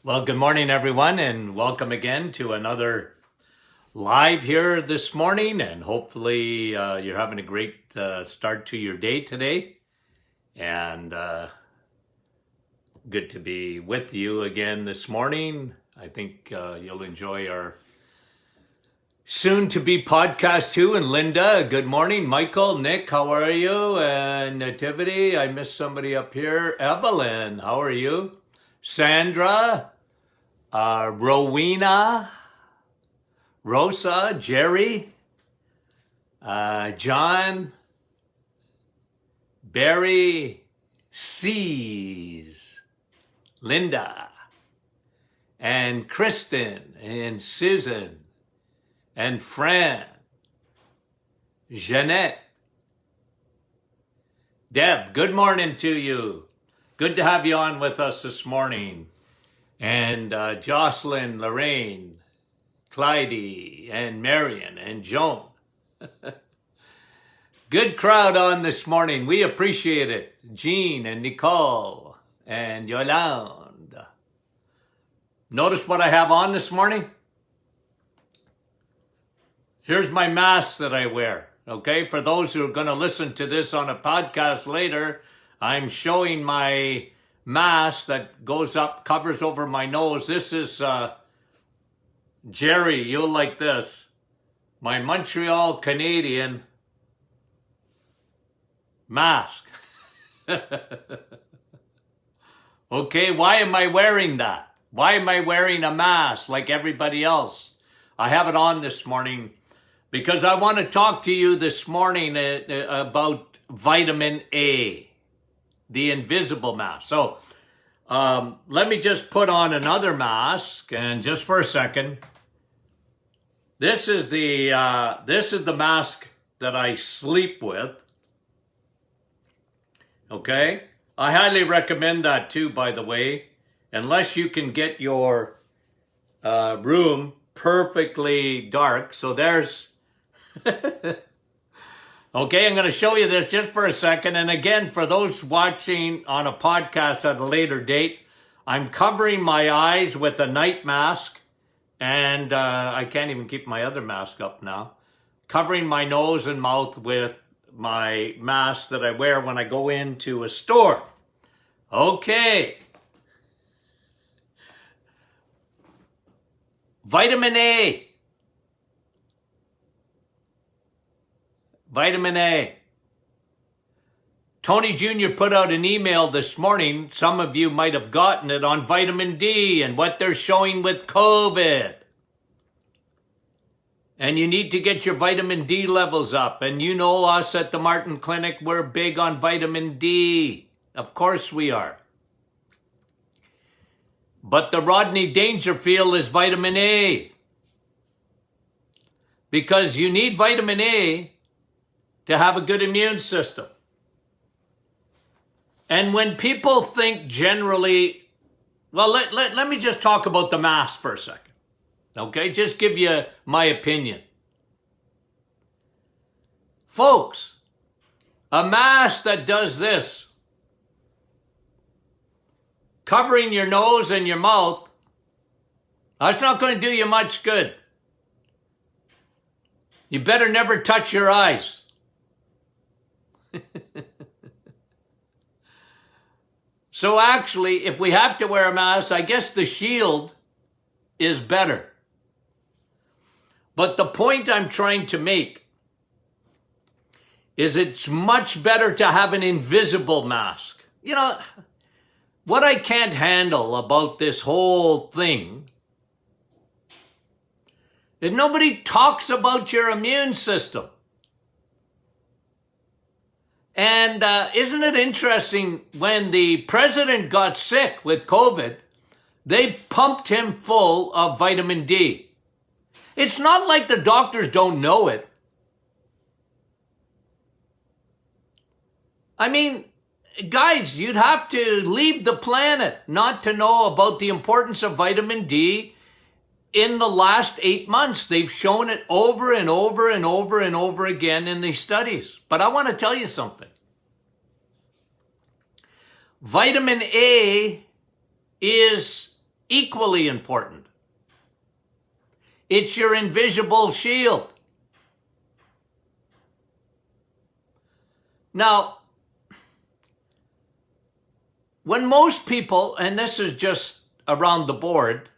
Well, good morning, everyone, and welcome again to another live here this morning. And hopefully, you're having a great start to your day today. And good to be with you again this morning. I think you'll enjoy our soon to be podcast too. And Linda, good morning. Michael, Nick, how are you? And Nativity, I missed somebody up here. Evelyn, how are you? Sandra. Rowena, Rosa, Jerry, John, Barry, C's, Linda, and Kristen, and Susan, and Fran, Jeanette, Deb, good morning to you. Good to have you on with us this morning. And Jocelyn, Lorraine, Clyde, and Marion, and Joan. Good crowd on this morning. We appreciate it. Jean and Nicole and Yolande. Notice what I have on this morning? Here's my mask that I wear. Okay, for those who are going to listen to this on a podcast later, I'm showing my mask that goes up, covers over my nose. This is Jerry, you'll like this. My Montreal Canadian mask. Okay, why am I wearing that? Why am I wearing a mask like everybody else? I have it on this morning because I want to talk to you this morning about vitamin A. The invisible mask. So let me just put on another mask, and just for a second, this is the mask that I sleep with. Okay, I highly recommend that too. By the way, unless you can get your room perfectly dark. So there's. Okay, I'm going to show you this just for a second. And again, for those watching on a podcast at a later date, I'm covering my eyes with a night mask. And I can't even keep my other mask up now. Covering my nose and mouth with my mask that I wear when I go into a store. Okay. Vitamin A. Vitamin A. Tony Jr. put out an email this morning. Some of you might have gotten it on vitamin D and what they're showing with COVID. And you need to get your vitamin D levels up. And you know us at the Martin Clinic, we're big on vitamin D. Of course we are. But the Rodney Dangerfield is vitamin A. Because you need vitamin A to have a good immune system. And when people think generally, well, let me just talk about the mask for a second. Okay, just give you my opinion. Folks, a mask that does this, covering your nose and your mouth, that's not going to do you much good. You better never touch your eyes. So actually, if we have to wear a mask, I guess the shield is better. But the point I'm trying to make is it's much better to have an invisible mask. You know, what I can't handle about this whole thing is nobody talks about your immune system. And isn't it interesting, when the president got sick with COVID, they pumped him full of vitamin D. It's not like the doctors don't know it. I mean, guys, you'd have to leave the planet not to know about the importance of vitamin D. In the last 8 months, they've shown it over and over and over and over again in these studies. But I want to tell you something. Vitamin A is equally important. It's your invisible shield. Now, when most people, and this is just around the board,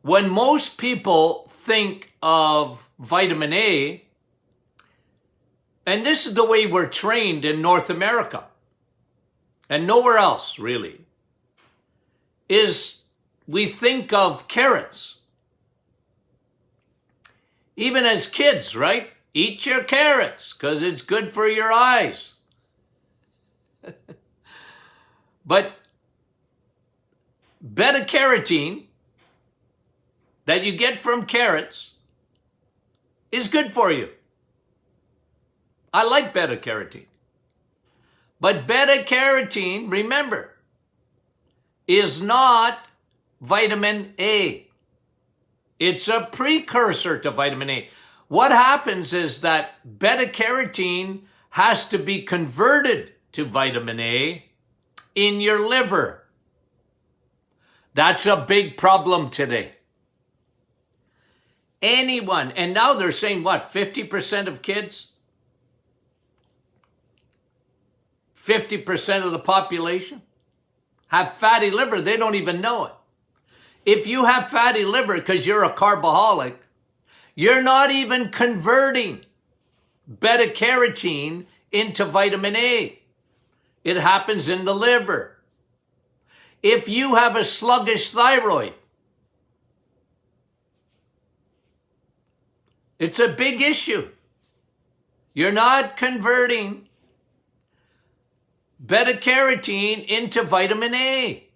when most people think of vitamin A, and this is the way we're trained in North America, and nowhere else really, is we think of carrots. Even as kids, right? Eat your carrots because it's good for your eyes. But beta-carotene that you get from carrots is good for you. I like beta-carotene. But beta-carotene, remember, is not vitamin A. It's a precursor to vitamin A. What happens is that beta-carotene has to be converted to vitamin A in your liver. That's a big problem today. Anyone, and now they're saying what, 50% of kids? 50% of the population have fatty liver. They don't even know it. If you have fatty liver because you're a carboholic, you're not even converting beta-carotene into vitamin A. It happens in the liver. If you have a sluggish thyroid, it's a big issue. You're not converting beta-carotene into vitamin A.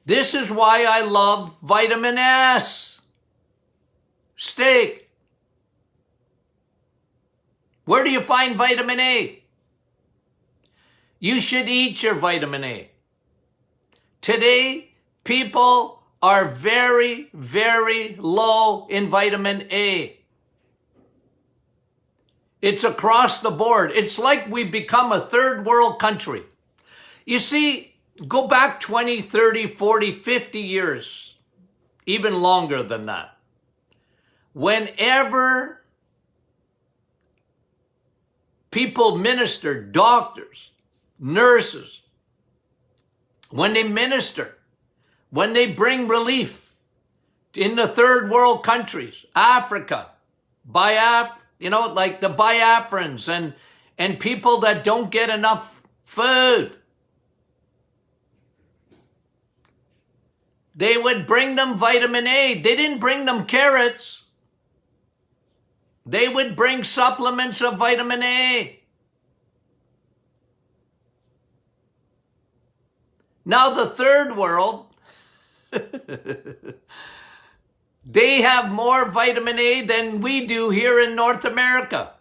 This is why I love vitamin S. Steak. Where do you find vitamin A? You should eat your vitamin A. Today, people are very, very low in vitamin A. It's across the board. It's like we've become a third world country. You see, go back 20, 30, 40, 50 years, even longer than that. Whenever people minister, doctors, nurses, when they minister, when they bring relief in the third world countries, Africa, like the Biafrans and people that don't get enough food, they would bring them vitamin A. They didn't bring them carrots. They would bring supplements of vitamin A. Now the third world, they have more vitamin A than we do here in North America.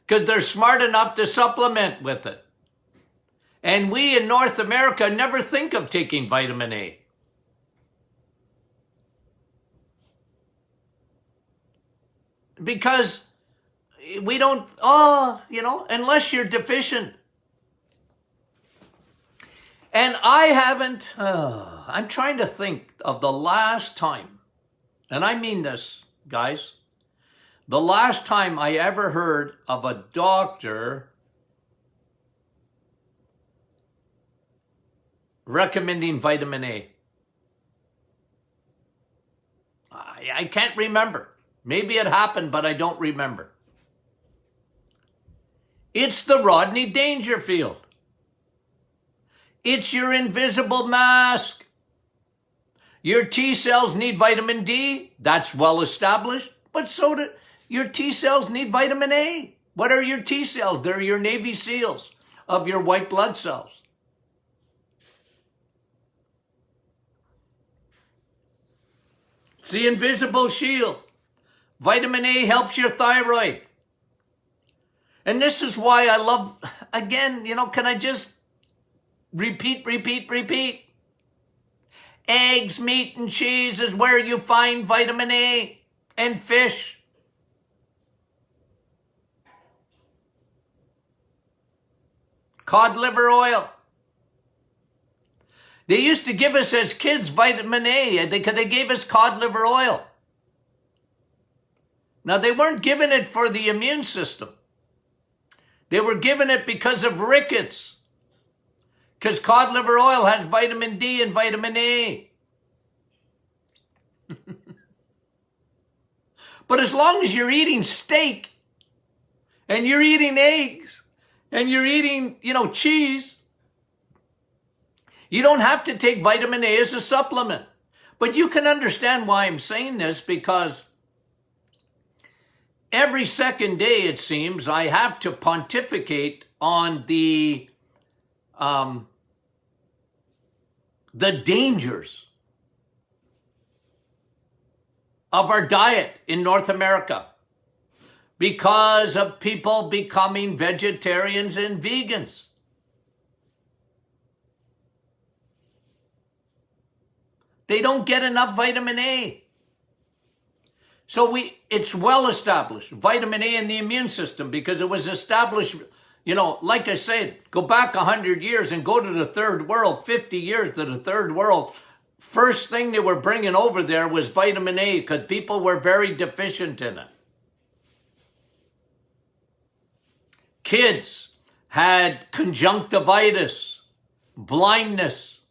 Because they're smart enough to supplement with it. And we in North America never think of taking vitamin A. Because we don't, unless you're deficient. And I haven't, I'm trying to think of the last time, and I mean this, guys, the last time I ever heard of a doctor recommending vitamin A. I can't remember. Maybe it happened, but I don't remember. It's the Rodney Dangerfield. It's your invisible mask. Your T cells need vitamin D. That's well established. But so do your T cells need vitamin A. What are your T cells? They're your Navy SEALs of your white blood cells. It's the invisible shield. Vitamin A helps your thyroid. And this is why I love, again, can I just repeat? Eggs, meat, and cheese is where you find vitamin A, and fish. Cod liver oil. They used to give us as kids vitamin A because they gave us cod liver oil. Now, they weren't giving it for the immune system. They were giving it because of rickets. Because cod liver oil has vitamin D and vitamin A. But as long as you're eating steak and you're eating eggs and you're eating, cheese, you don't have to take vitamin A as a supplement. But you can understand why I'm saying this, because every second day, it seems, I have to pontificate on the dangers of our diet in North America because of people becoming vegetarians and vegans. They don't get enough vitamin A. So it's well established, vitamin A in the immune system, because it was established, like I said, go back 100 years and go to the third world, 50 years to the third world. First thing they were bringing over there was vitamin A because people were very deficient in it. Kids had conjunctivitis, blindness.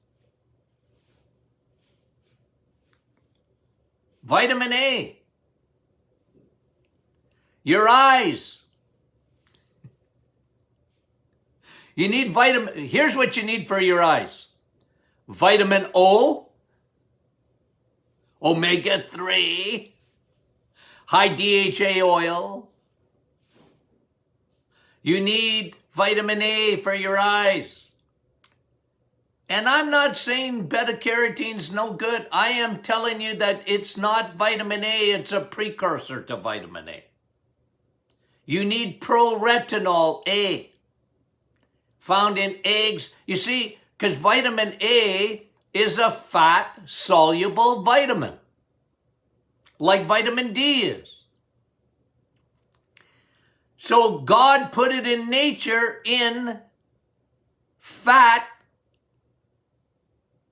Vitamin A. Your eyes. You need vitamin. Here's what you need for your eyes. Vitamin O, omega-3, high DHA oil. You need vitamin A for your eyes. And I'm not saying beta-carotene's no good. I am telling you that it's not vitamin A. It's a precursor to vitamin A. You need proretinol A, found in eggs. You see, because vitamin A is a fat-soluble vitamin, like vitamin D is. So God put it in nature in fat.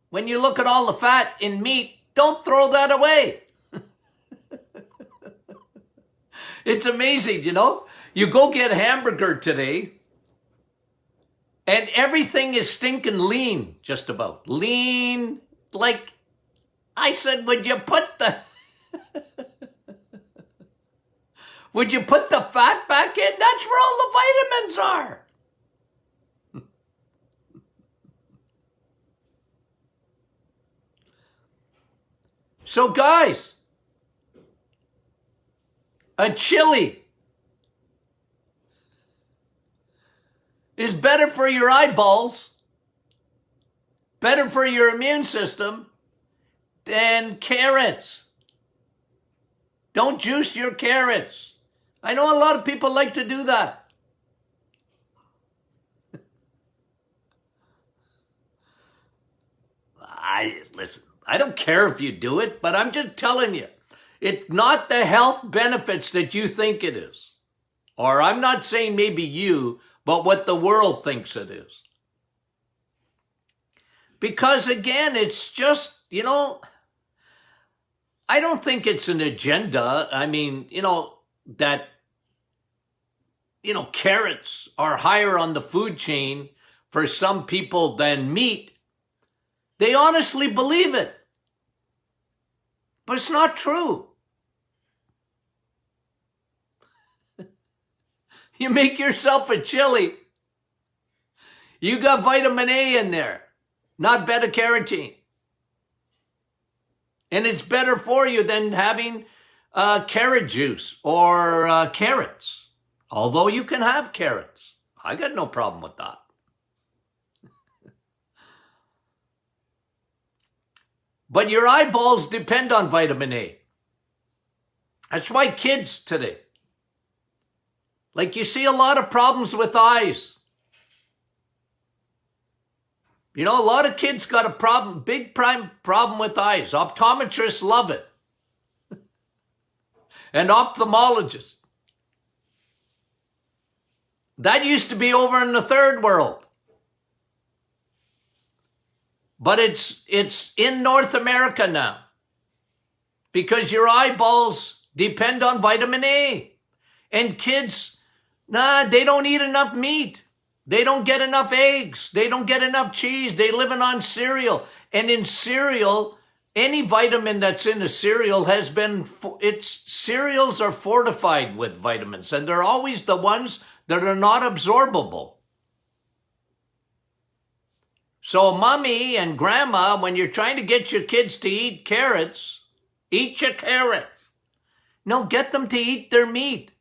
When you look at all the fat in meat, don't throw that away. It's amazing, You go get a hamburger today, and everything is stinking lean, just about. Lean, like I said, would you put the fat back in? That's where all the vitamins are. So guys, a chili is better for your eyeballs, better for your immune system than carrots. Don't juice your carrots. I know a lot of people like to do that. Listen, I don't care if you do it, but I'm just telling you, it's not the health benefits that you think it is. Or I'm not saying maybe you, but what the world thinks it is. Because again, it's just, I don't think it's an agenda. I mean, that, carrots are higher on the food chain for some people than meat. They honestly believe it. But it's not true. You make yourself a chili. You got vitamin A in there, not beta-carotene. And it's better for you than having carrot juice or carrots. Although you can have carrots. I got no problem with that. But your eyeballs depend on vitamin A. That's why kids today, you see a lot of problems with eyes. A lot of kids got a problem, big problem with eyes. Optometrists love it. And ophthalmologists. That used to be over in the third world. But it's in North America now because your eyeballs depend on vitamin A. And kids, they don't eat enough meat. They don't get enough eggs. They don't get enough cheese. They're living on cereal. And in cereal, any vitamin that's in a cereal cereals are fortified with vitamins, and they're always the ones that are not absorbable. So mommy and grandma, when you're trying to get your kids to eat carrots, eat your carrots. No, get them to eat their meat.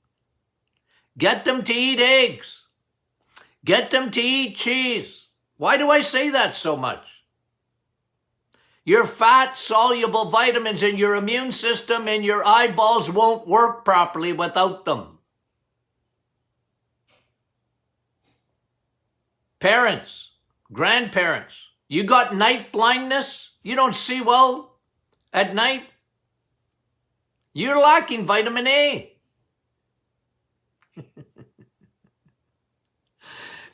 Get them to eat eggs. Get them to eat cheese. Why do I say that so much? Your fat-soluble vitamins in your immune system and your eyeballs won't work properly without them. Parents, grandparents, you got night blindness? You don't see well at night? You're lacking vitamin A.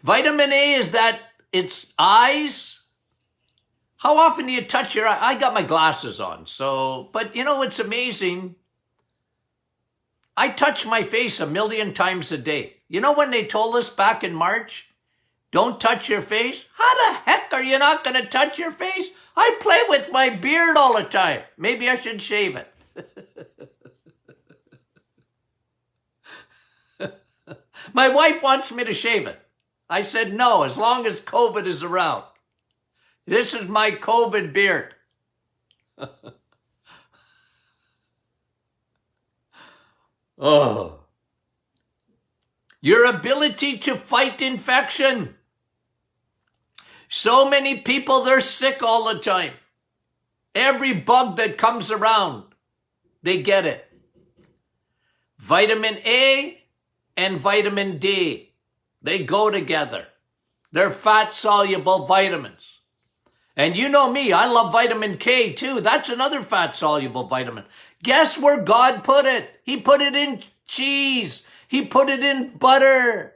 Vitamin A is that it's eyes. How often do you touch your eye? I got my glasses on, but it's amazing. I touch my face 1,000,000 times a day. You know when they told us back in March, don't touch your face? How the heck are you not going to touch your face? I play with my beard all the time. Maybe I should shave it. My wife wants me to shave it. I said no, as long as COVID is around. This is my COVID beard. Oh. Your ability to fight infection. So many people, they're sick all the time. Every bug that comes around, they get it. Vitamin A and vitamin D, they go together. They're fat-soluble vitamins. And you know me, I love vitamin K too. That's another fat-soluble vitamin. Guess where God put it? He put it in cheese. He put it in butter.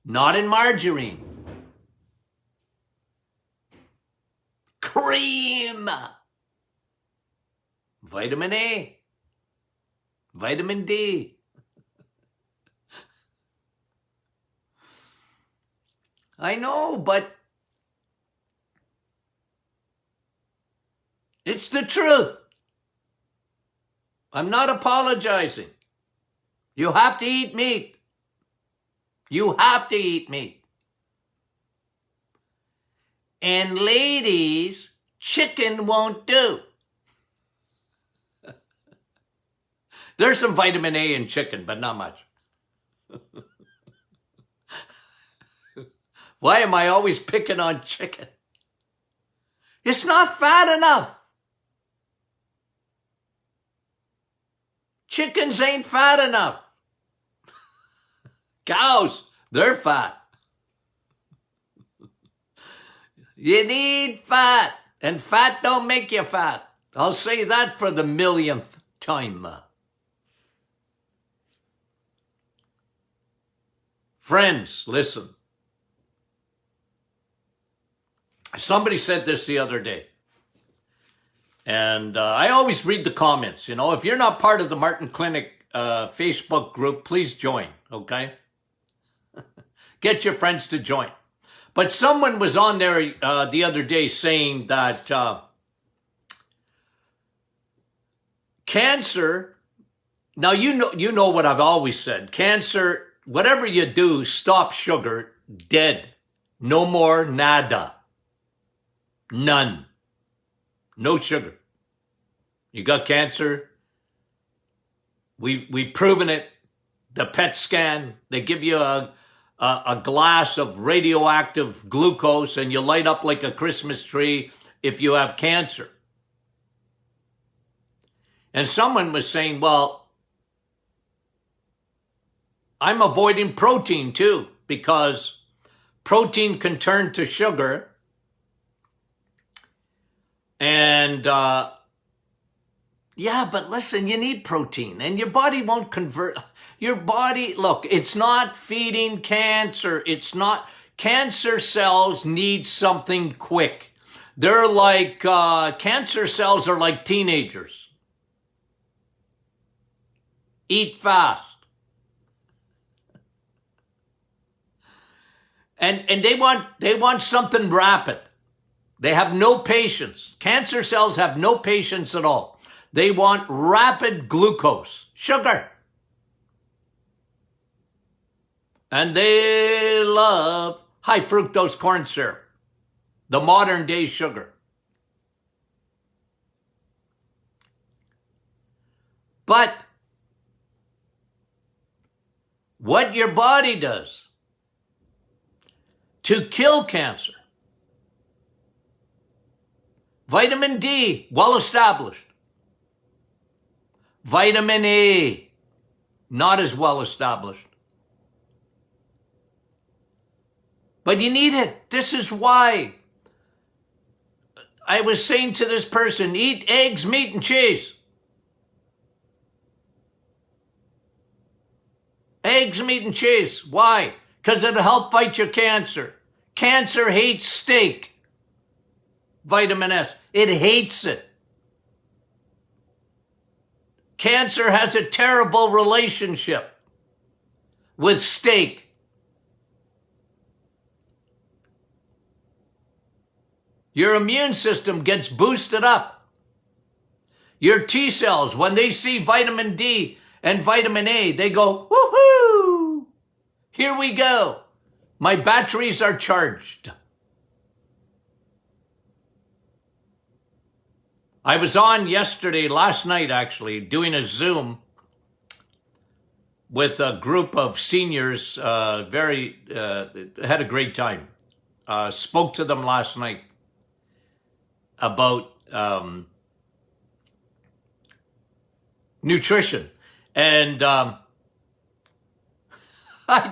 Not in margarine. Cream. Vitamin A. Vitamin D. I know, but it's the truth. I'm not apologizing. You have to eat meat. You have to eat meat. And ladies, chicken won't do. There's some vitamin A in chicken, but not much. Why am I always picking on chicken? It's not fat enough. Chickens ain't fat enough. Cows, they're fat. You need fat, and fat don't make you fat. I'll say that for the 1,000,000th time. Friends, listen. Somebody said this the other day, and I always read the comments. If you're not part of the Martin Clinic Facebook group, please join, okay? Get your friends to join. But someone was on there the other day saying that cancer, now you know what I've always said, cancer, whatever you do, stop sugar, dead. No more, nada. None. No sugar. You got cancer. We've proven it. The PET scan, they give you a glass of radioactive glucose and you light up like a Christmas tree if you have cancer. And someone was saying, well, I'm avoiding protein too, because protein can turn to sugar. And yeah, but listen, you need protein and your body won't convert. Your body, look, it's not feeding cancer. It's not, cancer cells need something quick. They're like, cancer cells are like teenagers. Eat fast. And they want something rapid. They have no patience. Cancer cells have no patience at all. They want rapid glucose, sugar. And they love high fructose corn syrup, the modern day sugar. But what your body does to kill cancer, vitamin D, well established. Vitamin A, not as well established. But you need it. This is why I was saying to this person, eat eggs, meat, and cheese. Eggs, meat, and cheese. Why? Because it'll help fight your cancer. Cancer hates steak. Vitamin S. It hates it. Cancer has a terrible relationship with steak. Your immune system gets boosted up. Your T cells, when they see vitamin D and vitamin A, they go, woohoo! Here we go. My batteries are charged. I was on last night actually, doing a Zoom with a group of seniors, had a great time. Spoke to them last night about nutrition. And I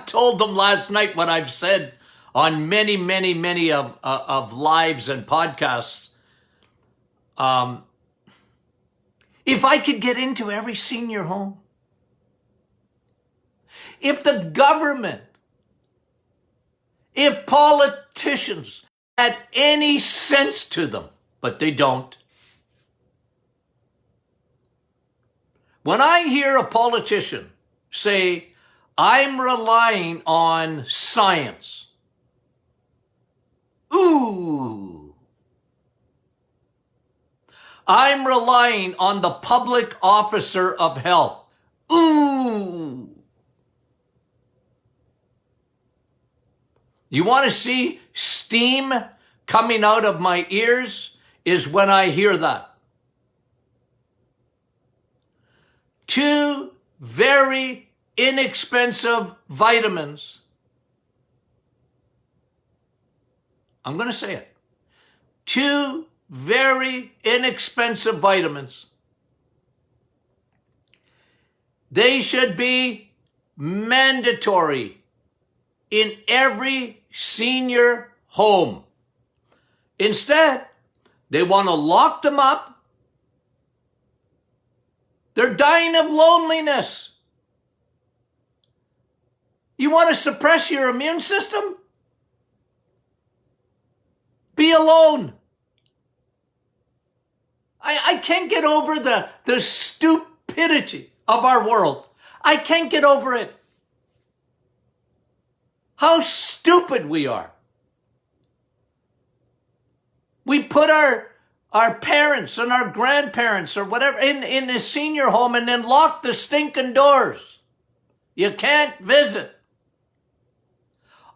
told them last night what I've said on many of lives and podcasts. If I could get into every senior home, if the government, if politicians had any sense to them, but they don't. When I hear a politician say, I'm relying on science, ooh, I'm relying on the public officer of health. Ooh. You want to see steam coming out of my ears is when I hear that. 2 very inexpensive vitamins. I'm going to say it. 2 very inexpensive vitamins. They should be mandatory in every senior home. Instead, they want to lock them up. They're dying of loneliness. You want to suppress your immune system? Be alone. I can't get over the stupidity of our world. I can't get over it. How stupid we are. We put our parents and our grandparents or whatever in a senior home and then lock the stinking doors. You can't visit.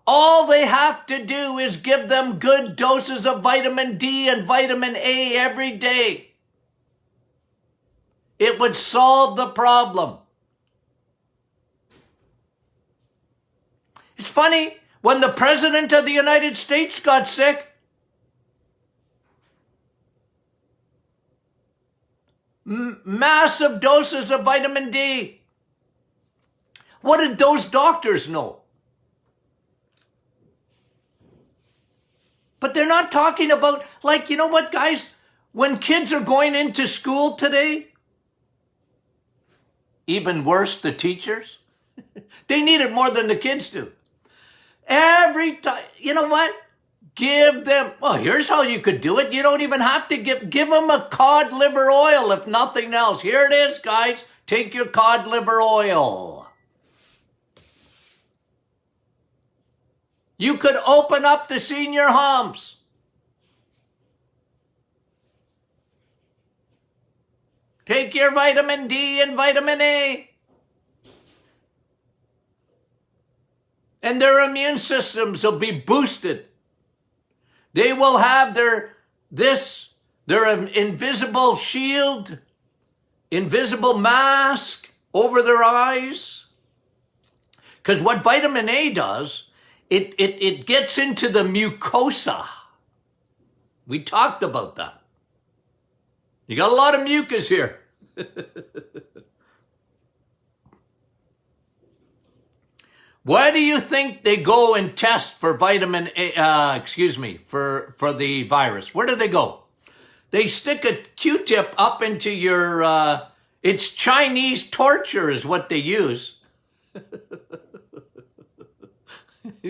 All they have to do is give them good doses of vitamin D and vitamin A every day. It would solve the problem. It's funny, when the President of the United States got sick, massive doses of vitamin D. What did those doctors know? But they're not talking about, like, you know what, guys? When kids are going into school today, even worse, the teachers, they need it more than the kids do. Every time, you know what? Give them, well, here's how you could do it. You don't even have to give them a cod liver oil, if nothing else. Here it is, guys. Take your cod liver oil. You could open up the senior homes. Take your vitamin D and vitamin A. And their immune systems will be boosted. They will have their invisible shield, invisible mask over their eyes. Because what vitamin A does, it gets into the mucosa. We talked about that. You got a lot of mucus here. Why do you think they go and test for vitamin A, for the virus? Where do they go? They stick a Q-tip up into your, it's Chinese torture is what they use.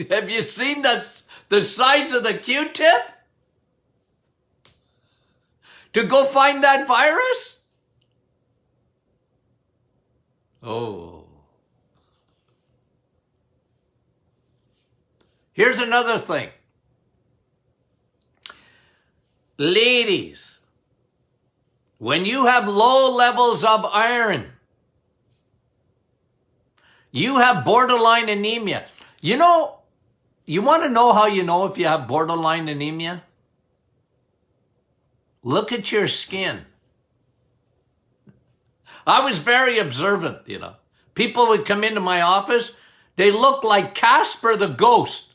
Have you seen the size of the Q-tip? To go find that virus? Oh. Here's another thing. Ladies, when you have low levels of iron, you have borderline anemia. You know, you want to know how you know if you have borderline anemia? Look at your skin. I was very observant, you know. People would come into my office, they looked like Casper the Ghost.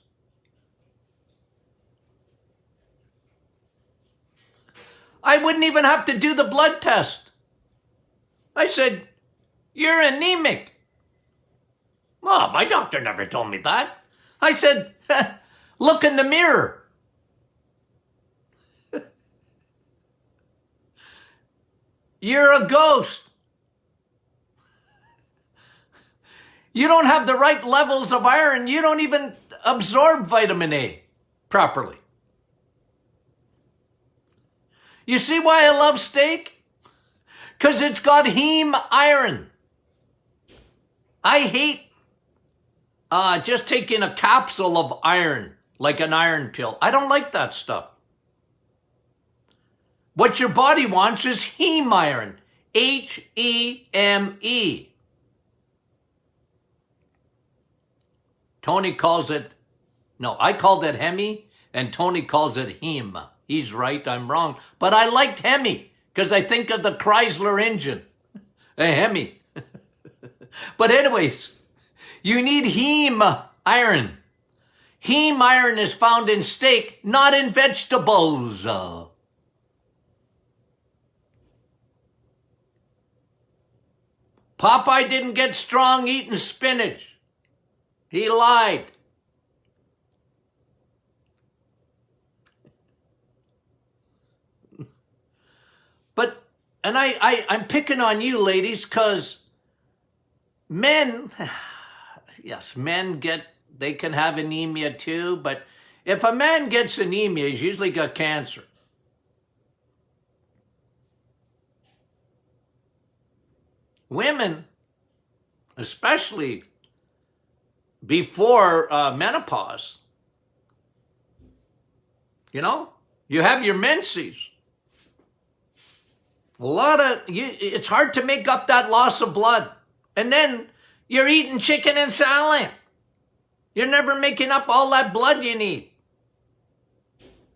I wouldn't even have to do the blood test. I said, "You're anemic." "Well, my doctor never told me that." I said, "Look in the mirror." You're a ghost. You don't have the right levels of iron. You don't even absorb vitamin A properly. You see why I love steak? Because it's got heme iron. I hate just taking a capsule of iron, like an iron pill. I don't like that stuff. What your body wants is heme iron. H-E-M-E. Tony calls it, no, I called it Hemi, and Tony calls it heme. He's right, I'm wrong. But I liked Hemi, because I think of the Chrysler engine. A Hemi. But anyways, you need heme iron. Heme iron is found in steak, not in vegetables. Popeye didn't get strong eating spinach. He lied. But, and I'm picking on you ladies because men, yes, men they can have anemia too, but if a man gets anemia, he's usually got cancer. Women, especially before menopause, you know, you have your menses. It's hard to make up that loss of blood. And then you're eating chicken and salad. You're never making up all that blood you need.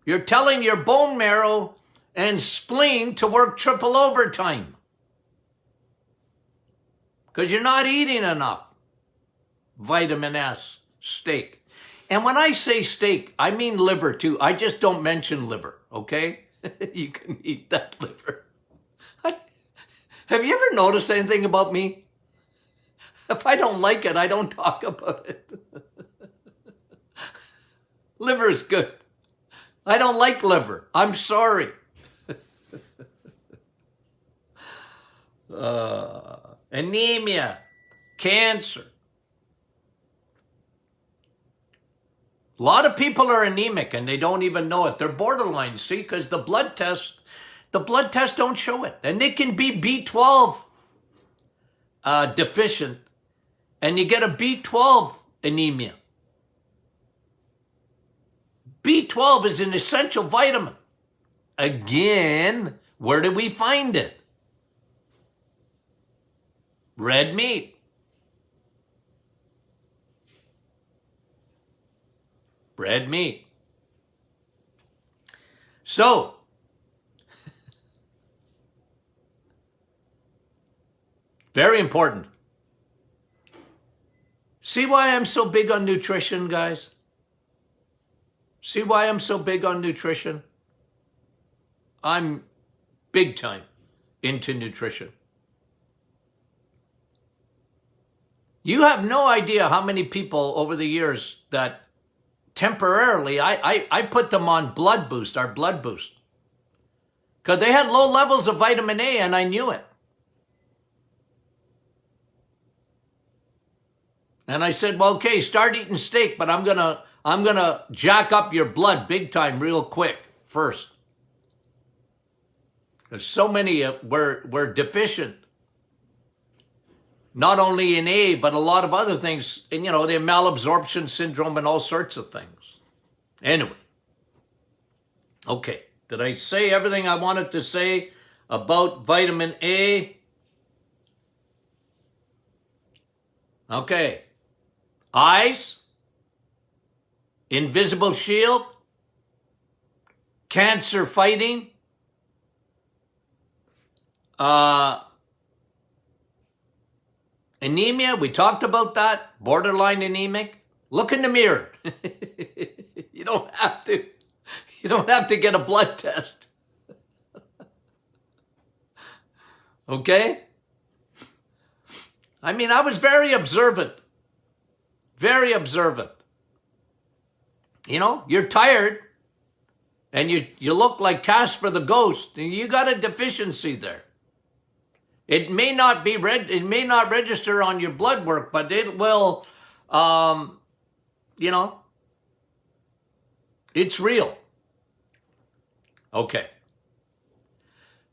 You're telling your bone marrow and spleen to work triple overtime. Because you're not eating enough vitamin S, steak. And when I say steak, I mean liver too. I just don't mention liver, okay? You can eat that liver. Have you ever noticed anything about me? If I don't like it, I don't talk about it. Liver is good. I don't like liver. I'm sorry. Anemia, cancer. A lot of people are anemic and they don't even know it. They're borderline, see, because the blood tests don't show it. And they can be B12 deficient, and you get a B12 anemia. B12 is an essential vitamin. Again, where do we find it? Red meat. Red meat. So, very important. See why I'm so big on nutrition, guys? See why I'm so big on nutrition? I'm big time into nutrition. You have no idea how many people over the years that temporarily, I put them on blood boost, our blood boost. Because they had low levels of vitamin A and I knew it. And I said, well, okay, start eating steak, but I'm gonna jack up your blood big time real quick first. Because so many were deficient. Not only in A, but a lot of other things. And, you know, the malabsorption syndrome and all sorts of things. Anyway. Okay. Did I say everything I wanted to say about vitamin A? Okay. Eyes. Invisible shield. Cancer fighting. Anemia, we talked about that. Borderline anemic. Look in the mirror. You don't have to get a blood test. Okay? I mean, I was very observant. Very observant. You know, you're tired and you look like Casper the Ghost, and you got a deficiency there. It may not register on your blood work, but it will, you know, it's real. Okay.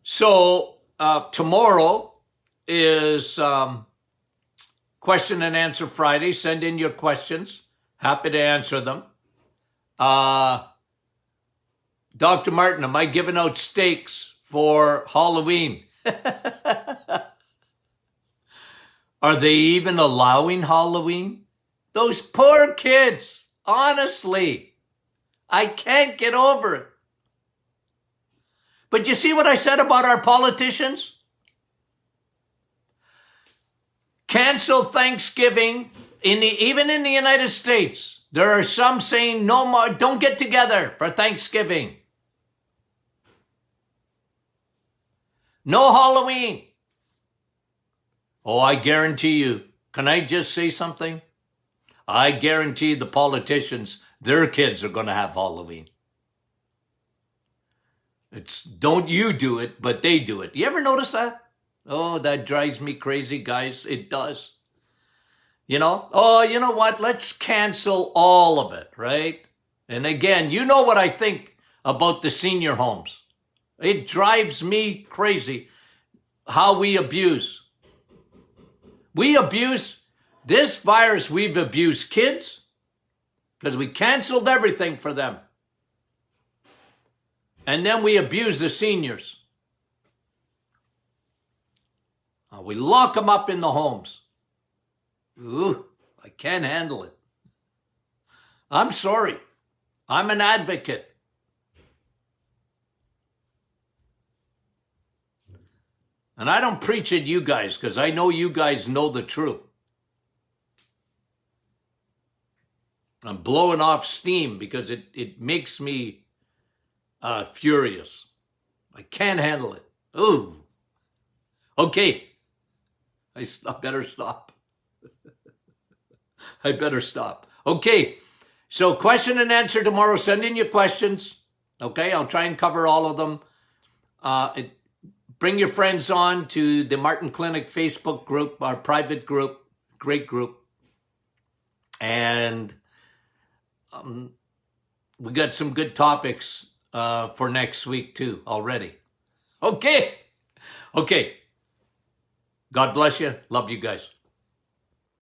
So tomorrow is question and answer Friday. Send in your questions. Happy to answer them. Dr. Martin, am I giving out steaks for Halloween? Are they even allowing Halloween? Those poor kids, honestly, I can't get over it. But you see what I said about our politicians? Cancel Thanksgiving, even in the United States. There are some saying no more, don't get together for Thanksgiving. No Halloween. Oh, I guarantee you. Can I just say something? I guarantee the politicians, their kids are going to have Halloween. It's don't you do it, but they do it. You ever notice that? Oh, that drives me crazy, guys. It does. You know? Oh, you know what? Let's cancel all of it, right? And again, you know what I think about the senior homes. It drives me crazy how we abuse. We abuse this virus. We've abused kids because we canceled everything for them. And then we abuse the seniors. We lock them up in the homes. Ooh, I can't handle it. I'm sorry. I'm an advocate. And I don't preach at you guys because I know you guys know the truth. I'm blowing off steam because it makes me furious. I can't handle it. Ooh. Okay. I better stop. I better stop. Okay. So question and answer tomorrow. Send in your questions. Okay. I'll try and cover all of them. Bring your friends on to the Martin Clinic Facebook group, our private group, great group. And we got some good topics for next week too already. Okay. God bless you. Love you guys.